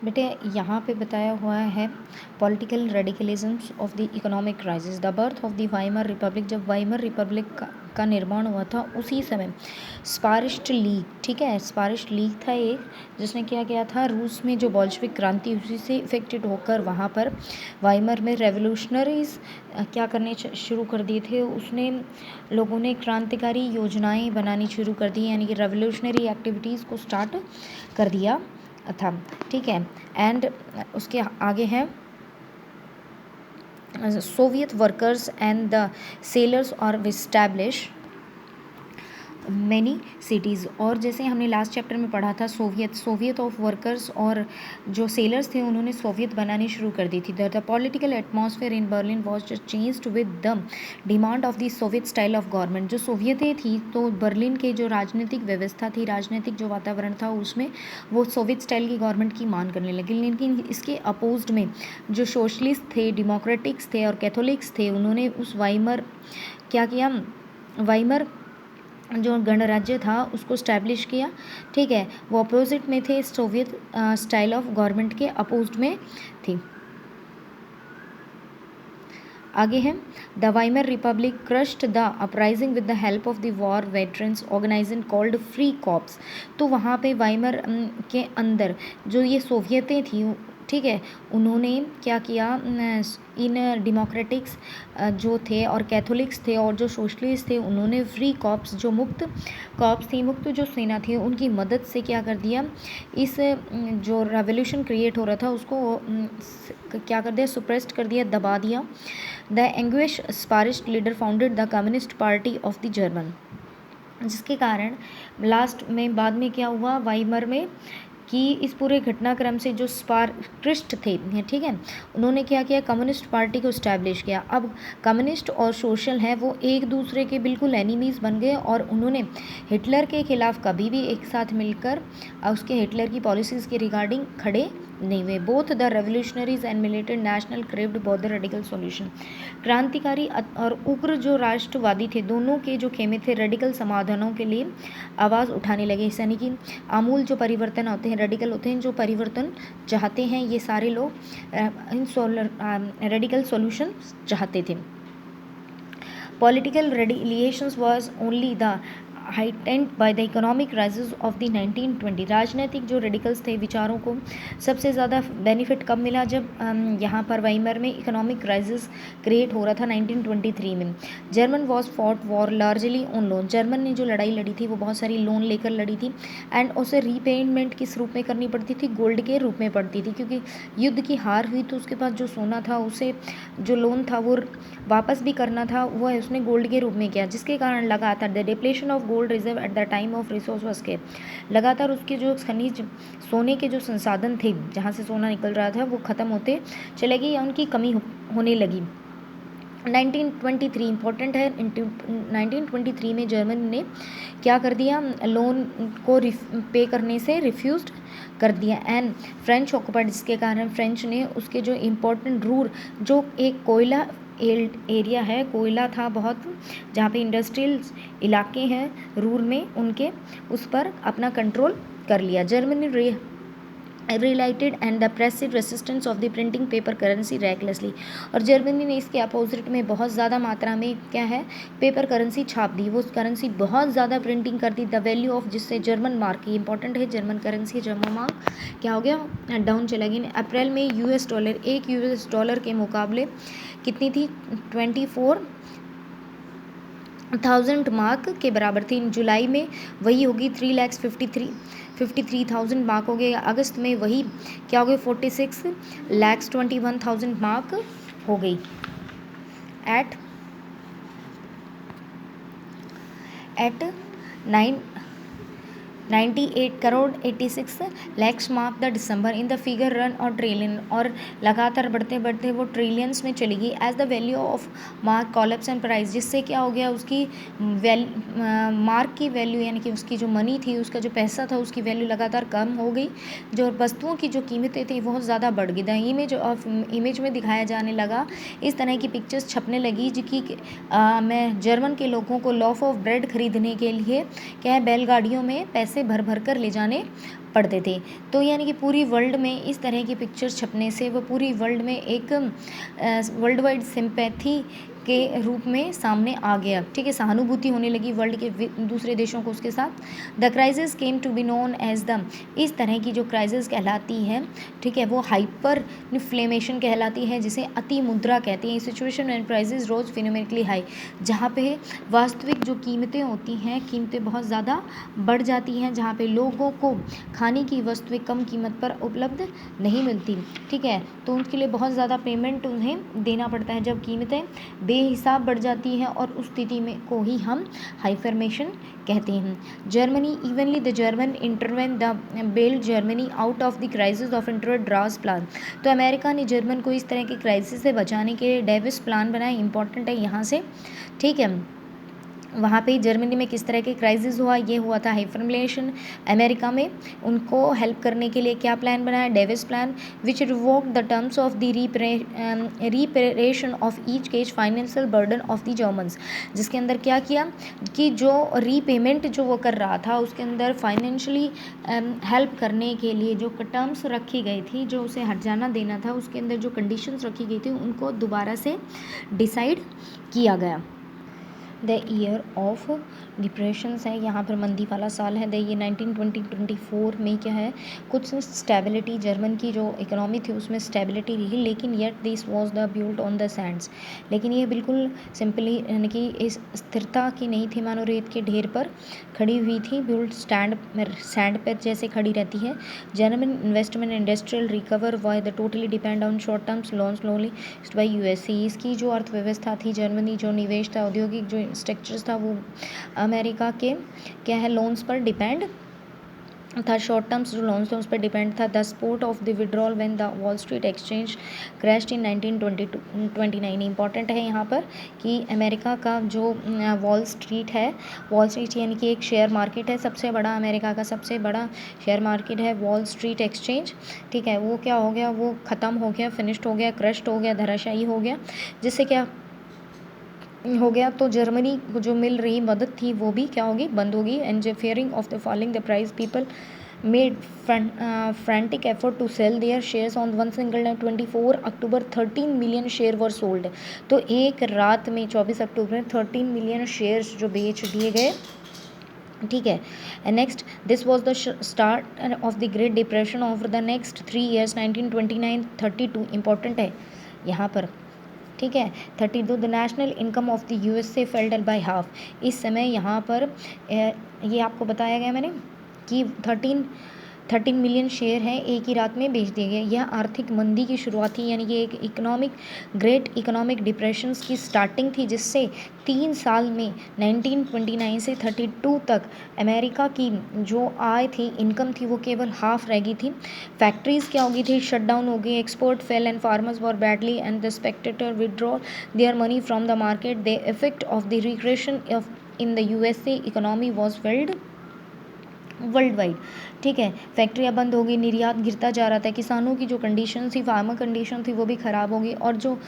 बेटे यहाँ पे बताया हुआ है political radicalisms of the economic crisis, the birth of the Weimar republic. जब वाइमर रिपब्लिक का निर्माण हुआ था उसी समय स्पारिस्ट लीग, ठीक है, स्पारिस्ट लीग था एक, जिसने क्या किया था, रूस में जो बॉल्शविक क्रांति उसी से इफेक्टेड होकर वहाँ पर वाइमर में रेवोल्यूशनरीज क्या करने शुरू कर दिए थे, उसने लोगों ने क्रांतिकारी योजनाएं बनानी शुरू कर दी, यानी कि रेवोल्यूशनरी एक्टिविटीज़ को स्टार्ट कर दिया था, ठीक है। एंड उसके आगे है Soviet workers and the sailors are established many cities. और जैसे हमने लास्ट चैप्टर में पढ़ा था सोवियत ऑफ वर्कर्स और जो सेलर्स थे उन्होंने सोवियत बनानी शुरू कर दी थी। The political atmosphere in Berlin was changed with the demand of the Soviet style of government. जो सोवियतें थी तो बर्लिन के जो राजनीतिक व्यवस्था थी, राजनीतिक जो वातावरण था उसमें वो सोवियत स्टाइल की गवर्नमेंट की मांग करने लगी। लेकिन इसके अपोज्ड में जो सोशलिस्ट थे, डेमोक्रेटिक्स थे और कैथोलिक्स थे, उन्होंने उस वाइमर क्या किया, वाइमर जो गणराज्य था उसको स्टैब्लिश किया, ठीक है। वो अपोजिट में थे, सोवियत स्टाइल ऑफ गवर्नमेंट के अपोज्ड में थी। आगे है the Weimar Republic crushed the uprising with the help of the war veterans organisation called free corps. तो वहाँ पे वाइमर के अंदर जो ये सोवियतें थी, ठीक है, उन्होंने क्या किया, इन डेमोक्रेटिक्स जो थे और कैथोलिक्स थे और जो सोशलिस्ट थे, उन्होंने फ्री कॉप्स, जो मुक्त कॉप्स थी, मुक्त जो सेना थी, उनकी मदद से क्या कर दिया, इस जो रेवोल्यूशन क्रिएट हो रहा था उसको क्या कर दिया, सुप्रेस्ड कर दिया, दबा दिया। द एंग्विश Spartacist leader founded the communist party of the German, जिसके कारण लास्ट में बाद में क्या हुआ वाइमर में कि इस पूरे घटनाक्रम से जो स्पारिस्ट थे, ठीक है, उन्होंने क्या किया, कम्युनिस्ट पार्टी को इस्टेब्लिश किया। अब कम्युनिस्ट और सोशल हैं वो एक दूसरे के बिल्कुल एनिमीज़ बन गए और उन्होंने हिटलर के खिलाफ कभी भी एक साथ मिलकर उसके हिटलर की पॉलिसीज़ के रिगार्डिंग खड़े नहीं हुए। Both the revolutionaries and militant national craved both the radical solution. क्रांतिकारी और उग्र जो राष्ट्रवादी थे, दोनों के जो खेमे थे रेडिकल समाधानों के लिए आवाज़ उठाने लगे, यानी कि आमूल जो परिवर्तन होते हैं, रेडिकल होते हैं, जो परिवर्तन चाहते हैं, ये सारे लोग रेडिकल सॉल्यूशन चाहते थे। पॉलिटिकल रेडिलिएशंस was only the heightened by the economic crisis of the 1920। राजनीतिक जो रेडिकल्स थे, विचारों को सबसे ज़्यादा बेनिफिट कब मिला, जब यहाँ पर वाइमर में इकोनॉमिक क्राइसिस क्रिएट हो रहा था 1923 में। German was fought war largely on loan. German ने जो लड़ाई लड़ी थी वो बहुत सारी लोन लेकर लड़ी थी एंड उसे रीपेमेंट किस रूप में करनी पड़ती थी, गोल्ड के रूप में पड़ती थी, क्योंकि युद्ध की हार हुई तो उसके पास जो सोना था उसे जो लोन था वो वापस भी करना था, वह उसने गोल्ड के रूप में किया, जिसके कारण लगातार the depletion of gold reserve at the time of resource was के, लगातार उसके जो खनिज सोने के जो संसाधन थे जहाँ से सोना निकल रहा था वो ख़त्म होते चले गए या उनकी कमी होने लगी। 1923 इंपॉर्टेंट है, 1923 में जर्मनी ने क्या कर दिया, लोन को पे करने से रिफ्यूज़ कर दिया एंड फ्रेंच ऑक्यूपाइड, जिसके कारण फ्रेंच ने उसके जो इम्पोर्टेंट रूर, जो एक कोयला एरिया है, कोयला था बहुत, जहाँ पे इंडस्ट्रियल इलाके हैं रूर में, उनके उस पर अपना कंट्रोल कर लिया। जर्मनी रिलाइटेड and the passive resistance of the printing paper currency recklessly. और जर्मनी ने इसके अपोजिट में बहुत ज़्यादा मात्रा में क्या है, पेपर करेंसी छाप दी, वो करेंसी बहुत ज़्यादा प्रिंटिंग कर दी। द वैल्यू ऑफ, जिससे जर्मन मार्क की इंपॉर्टेंट है, जर्मन करेंसी, जर्मन मार्क क्या हो गया, डाउन चला गया। अप्रैल में US डॉलर, एक US डॉलर के मुकाबले कितनी थी, 24,000 मार्क के बराबर थी। जुलाई में वही होगी 3,53,000 मार्क हो गए। अगस्त में वही क्या हो गई, 46,21,000 मार्क हो गई। At 98 crore 86 lakhs mark the December in the figure run और ट्रिलियन, और लगातार बढ़ते बढ़ते वो ट्रिलियंस में चली गई। As the value of mark collapse and price, जिससे क्या हो गया, उसकी मार्क की वैल्यू, यानी कि उसकी जो मनी थी, उसका जो पैसा था, उसकी वैल्यू लगातार कम हो गई। जो वस्तुओं की जो कीमतें थी बहुत ज़्यादा बढ़ गई। द इमेज में दिखाया जाने लगा, इस तरह की पिक्चर्स छपने लगी जिसकी मैं जर्मन के लोगों को लॉफ ऑफ ब्रेड खरीदने के लिए क्या है, बैलगाड़ियों में पैसे से भर भर कर ले जाने पड़ते थे। तो यानी कि पूरी वर्ल्ड में इस तरह की पिक्चर्स छपने से वो पूरी वर्ल्ड में एक वर्ल्ड वाइड सिंपैथी के रूप में सामने आ गया। ठीक है, सहानुभूति होने लगी वर्ल्ड के दूसरे देशों को उसके साथ। The crisis came to be known as the, इस तरह की जो क्राइसिस कहलाती है, ठीक है, वो हाइपर इन्फ्लेमेशन कहलाती है, जिसे अति मुद्रा कहते हैं। Situation and prices rose phenomenally high, जहाँ पे वास्तविक जो कीमतें होती हैं, कीमतें बहुत ज़्यादा बढ़ जाती हैं, जहाँ पे लोगों को खाने की वस्तुएं कम कीमत पर उपलब्ध नहीं मिलती। ठीक है, तो उनके लिए बहुत ज़्यादा पेमेंट उन्हें देना पड़ता है जब कीमतें बेहिसाब बढ़ जाती हैं, और उस स्थिति में को ही हम हाइफरमेशन कहते हैं। Germany evenly the German intervene the bailed Germany out of the crisis of इंटर ड्रास प्लान। तो अमेरिका ने जर्मन को इस तरह के क्राइसिस से बचाने के लिए डेविस प्लान बनाया। इंपॉर्टेंट है यहाँ से, ठीक है। वहाँ पे जर्मनी में किस तरह के क्राइसिस हुआ, ये हुआ था हाइफरमेशन। अमेरिका में उनको हेल्प करने के लिए क्या प्लान बनाया, Davis plan, which revoke the terms of the reparation of each केज financial burden of the Germans, जिसके अंदर क्या किया कि जो रीपेमेंट जो वो कर रहा था उसके अंदर फाइनेंशियली हेल्प करने के लिए जो टर्म्स रखी गई थी, जो उसे हर्जाना देना था, उसके अंदर जो कंडीशंस रखी गई थी उनको दोबारा से डिसाइड किया गया। द ईयर ऑफ डिप्रेशंस है, यहाँ पर मंदी वाला साल है। द ये 1924 में क्या है, कुछ स्टेबिलिटी, जर्मन की जो इकोनॉमी थी उसमें स्टेबिलिटी रही, लेकिन yet this was the built on the Sands, लेकिन ये बिल्कुल सिंपली यानी कि इस स्थिरता की नहीं थी, मानो रेत के ढेर पर खड़ी हुई थी, बिल्ट सैंड पर जैसे खड़ी रहती है। German investment industrial recover why the totally depend on short terms loans lonely by USA. इसकी जो अर्थव्यवस्था थी, जर्मनी जो निवेश था, औद्योगिक जो स्ट्रक्चर्स था, वो अमेरिका के क्या है लोन्स पर डिपेंड था, शॉर्ट टर्म्स जो लोन्स थे उस पर डिपेंड था। The sport of the withdrawal when the wall street exchange crashed in 1929। Important है यहाँ पर कि अमेरिका का जो वॉल स्ट्रीट है, वॉल स्ट्रीट यानी कि एक शेयर मार्केट है, सबसे बड़ा अमेरिका का सबसे बड़ा शेयर मार्केट है वॉल स्ट्रीट एक्सचेंज। ठीक है, वो क्या हो गया, वो ख़त्म हो गया, फिनिश्ड हो गया, क्रश्ड हो गया, धराशायी हो गया, जिससे क्या हो गया, तो जर्मनी को जो मिल रही मदद थी वो भी क्या होगी, बंद होगी। And fearing of the falling the price people made frantic effort to sell their shares on one single night 24 October 13 million share were sold. तो एक रात में 24 अक्टूबर 13 मिलियन शेयर्स जो बेच दिए गए। ठीक है, and next this was the start of the great depression of the next 3 years 1929-32। Important है यहाँ पर, ठीक है। 32 the national income of the USA failed by half. इस समय यहाँ पर ये आपको बताया गया मैंने कि 13 मिलियन शेयर हैं एक ही रात में बेच दिए गए। यह आर्थिक मंदी की शुरुआत थी, यानी कि एक ग्रेट इकोनॉमिक डिप्रेशंस की स्टार्टिंग थी, जिससे 3 साल में 1929 से 32 तक अमेरिका की जो आय थी, इनकम थी, वो केवल हाफ रह गई थी। फैक्ट्रीज क्या हो गई थी, शट डाउन हो गई, export fail and farmers were badly and the Spectator withdraw their money from the market. The effect of the recreation of in the USA economy was failed world wide. ठीक है, फैक्ट्रियाँ बंद हो गई, निर्यात गिरता जा रहा था, किसानों की जो कंडीशन थी, फार्मर कंडीशन थी, वो भी ख़राब हो गई, और जो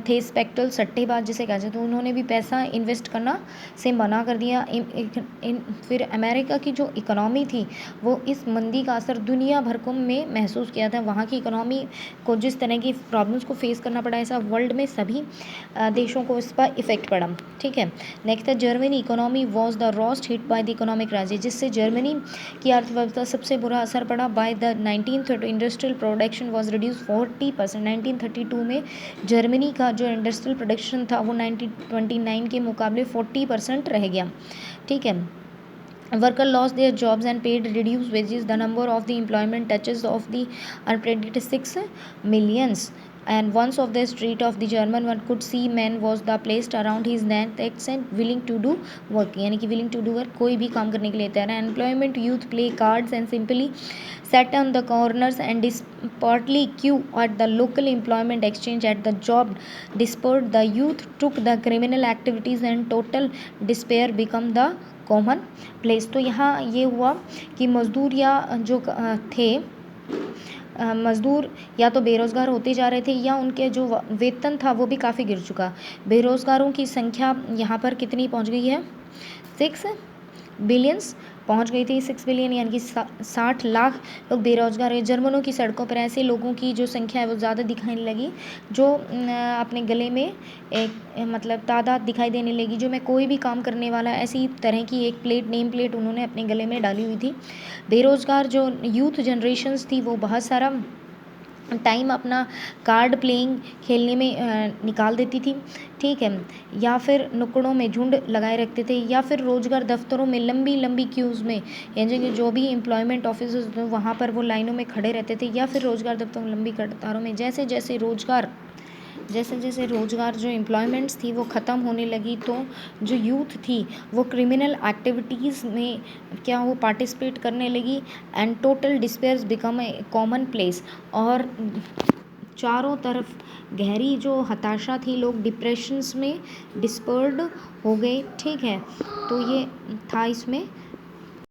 थे स्पेक्टल सट्टेबाज जिसे कहते हैं, तो उन्होंने भी पैसा इन्वेस्ट करना से मना कर दिया। फिर अमेरिका की जो इकोनॉमी थी, वो इस मंदी का असर दुनिया भर को में महसूस किया था। वहाँ की इकोनॉमी को जिस तरह की प्रॉब्लम्स को फेस करना पड़ा, ऐसा वर्ल्ड में सभी देशों को इस पर इफेक्ट पड़ा। ठीक है, नेक्स्ट है Germany economy was the roast hit by the economic crisis, जिससे जर्मनी की अर्थव्यवस्था सबसे बुरा असर पड़ा। By the 1930 industrial production was reduce 40%। 1932 में जर्मनी का जो इंडस्ट्रियल प्रोडक्शन था वो 1929 के मुकाबले 40% रह गया। ठीक है, worker lost their jobs and paid reduced wages. The number of the employment touches of the unpredicted 6 millions. And once of the street of the German one could see man was the placed around his neck and willing to do work, यानी कि willing to do work, कोई भी काम करने के लिए तैयार है। Employment youth play cards and simply sat on the corners and desperately queue at the local employment exchange at the job dispersed. The youth took the criminal activities and total despair become the common place. तो यहाँ ये हुआ कि मज़दूर या जो थे मज़दूर या तो बेरोज़गार होते जा रहे थे, या उनके जो वेतन था वो भी काफ़ी गिर चुका। बेरोज़गारों की संख्या यहाँ पर कितनी पहुँच गई है, 6 बिलियंस पहुंच गई थी। 6 बिलियन यानी कि 60 लाख लोग बेरोजगार है। जर्मनों की सड़कों पर ऐसे लोगों की जो संख्या है वो ज़्यादा दिखाने लगी, जो अपने गले में एक मतलब तादाद दिखाई देने लगी, जो मैं कोई भी काम करने वाला, ऐसी तरह की एक प्लेट, नेम प्लेट उन्होंने अपने गले में डाली हुई थी। बेरोजगार जो यूथ जनरेशन्स थी वो बहुत सारा टाइम अपना कार्ड प्लेइंग खेलने में निकाल देती थी, ठीक है, या फिर नुक्कड़ों में झुंड लगाए रखते थे, या फिर रोज़गार दफ्तरों में लंबी लंबी क्यूज़ में, यानी कि जो भी एम्प्लॉयमेंट ऑफिसर्स थे वहाँ पर वो लाइनों में खड़े रहते थे, या फिर रोज़गार दफ्तरों में लंबी कतारों में। जैसे जैसे रोज़गार जो एम्प्लॉयमेंट्स थी वो ख़त्म होने लगी, तो जो यूथ थी वो क्रिमिनल एक्टिविटीज़ में क्या वो पार्टिसिपेट करने लगी, and total despairs become a common place. और चारों तरफ गहरी जो हताशा थी, लोग डिप्रेशंस में डिस्पर्ड हो गए, ठीक है। तो ये था इसमें